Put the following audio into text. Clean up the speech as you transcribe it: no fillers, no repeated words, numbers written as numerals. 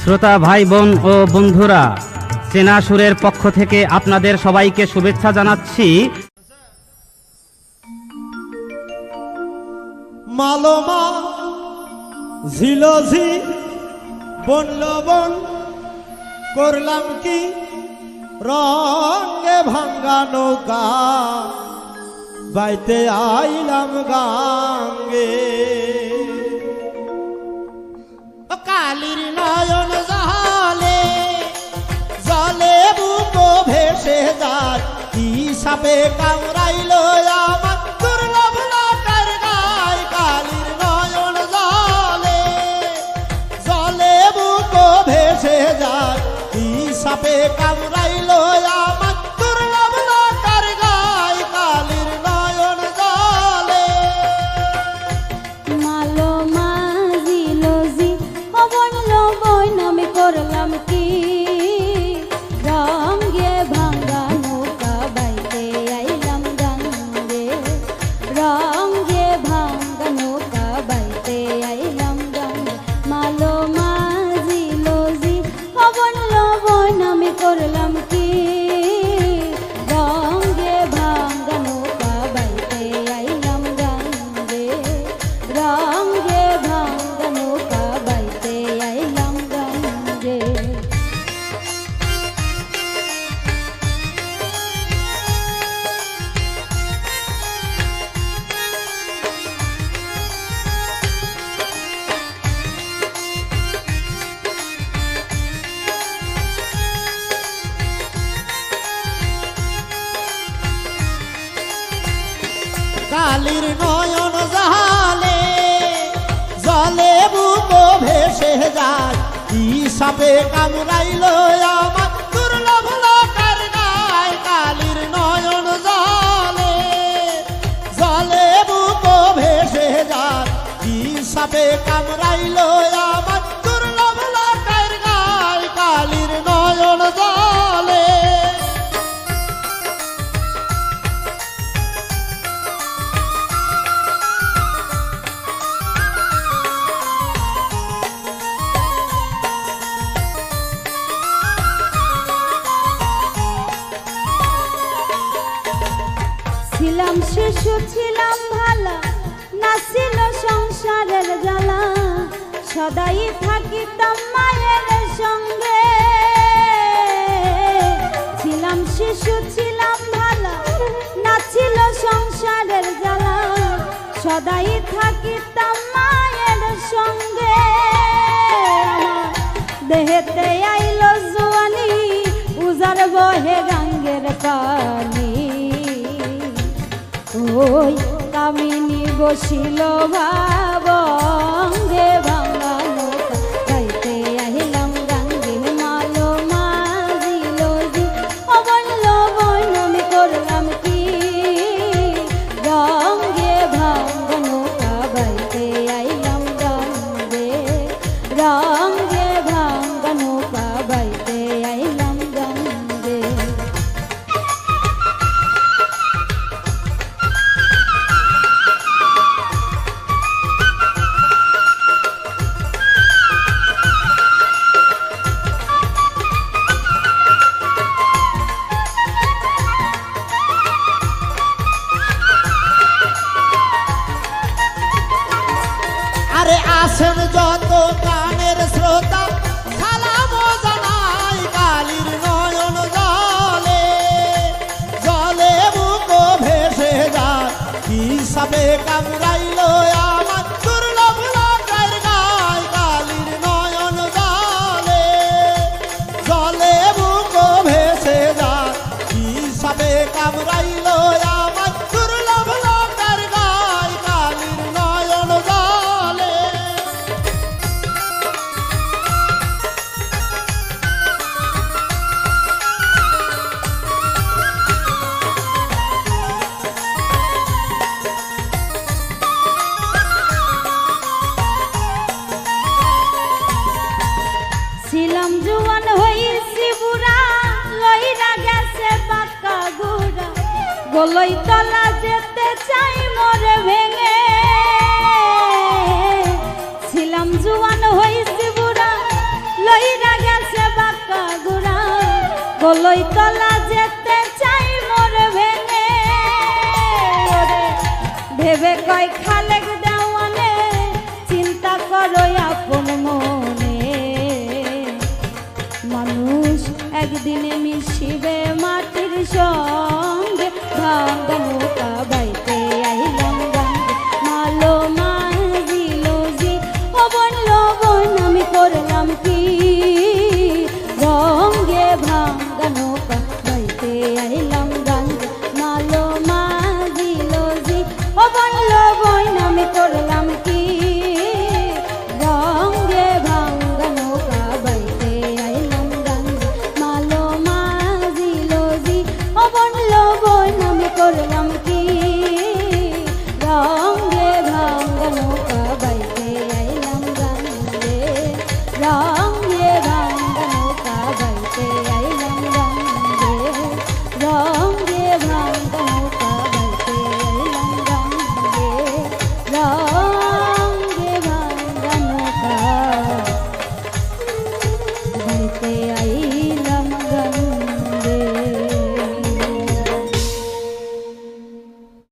শ্রোতা ভাই বোন ও বন্ধুরা, চেনা সুরের পক্ষ থেকে আপনাদের সবাইকে শুভেচ্ছা জানাচ্ছি। মালমা ঝিলঝি বনল বন করলাম কি রঙে ভাঙ্গা নৌকা বাইতে আইলাম গাঙ্গে। কালির নয়ন জালে জলে বুক ভেসে যায়, কি সাপে কামড়াইল আমার দুর্লভ লাটার গায়। কালির নয়ন জালে জলে বুক ভেসে যায়, কি সাপে কামড়াইল আমার দুর্লভ লাটার গায়। কালির নয়ন জালে মালমা ঝিলঝি অবনল বইন আমি করলাম কি রঙে ভাঙ্গা নৌকা বাইতে আইলাম গাঙ্গে। রঙে ভাঙ্গা নৌকা বাইতে আইলাম গাঙ্গে। মালমা ঝিলঝি অবনল বইন আমি করলাম কি রঙে ভাঙ্গা নৌকা বাইতে আইলাম গাঙ্গে। রঙে ভাঙ্গা নৌকা বাইতে আইলাম গাঙ্গে। কালির নয়ন জালে জলে বুক ভেসে যায়, কি সাপে কামড়াইল আমার দুর্লভ লাটার গায়। কালির নয়ন জালে জলে বুক ভেসে যায়, কি সাপে কামড়াইল আমার দুর্লভ লাটার গায়। কালির নয়ন জালে ছিলাম শিশু ছিলাম ভালা, না ছিল সংসারের জ্বালা, সদাই থাকিতাম মায়ের সঙ্গে। ছিলাম শিশু ছিলাম ভালা, না ছিল সংসারের জ্বালা, সদাই থাকিতাম মায়ের সঙ্গে। আমার দেহেতে আইল জোয়ানি, উজার বহে গাঙ্গের পানি। ওই কামিনী বসিল ভাবঙ্গে ভাঙ্গা নৌকা বাইতে আইলাম গাঙ্গে। মালমা ঝিলঝি অবনল বইন আমি করলাম কি রঙে ভাঙ্গা নৌকা বাইতে আইলাম গাঙ্গে। রঙে ভাঙ্গা নৌকা বাইতে আইলাম গাঙ্গে। আরে আসেন যত গানের শ্রোতা সালাম জানাই। কালির নয়ন জলে জলে বুক ভেসে যায়, কি সাপে কামড়াইল আমার দুর্লভ লাটার গায়। কালির নয়ন জলে জলে বুক ভেসে যায়, কি সাপে কামড়াইল আমার দুর্লভ লাটার গায়। কালির নয়ন জলে ছিলাম জুয়ান হইছি বুড়া, লইরা গেছে বাঁকা গুড়া, গলই তলা যেতে চাই মরে ভেঙে। ছিলাম জুয়ান হইছি বুড়া, লইরা কলইতলা যেতে চাই মোর ভেঙে ওরে ভেবে কয় খালেক দেওয়ানে চিন্তা করো আপন মনে মানুষ একদিনে মিশিবে মাটির সঙ্গে ভাঙ্গা নৌকা বাইতে আইলাম গাঙ্গে মালো মাঝিলো জি ও বললো বোন আমি করলাম কি রঙ্গে ভাঙ্গা নৌকা বাইতে আইলাম গাঙ্গে মালো মাঝিলো জি ও বললো বোন আমি করলাম কি রঙ্গে ভাঙ্গা নৌকা বাইতে আইলাম গাঙ্গে মালো মাঝিলো জি ও বললো বোন আমি করলাম কি রঙ্গে ভাঙ্গা নৌকা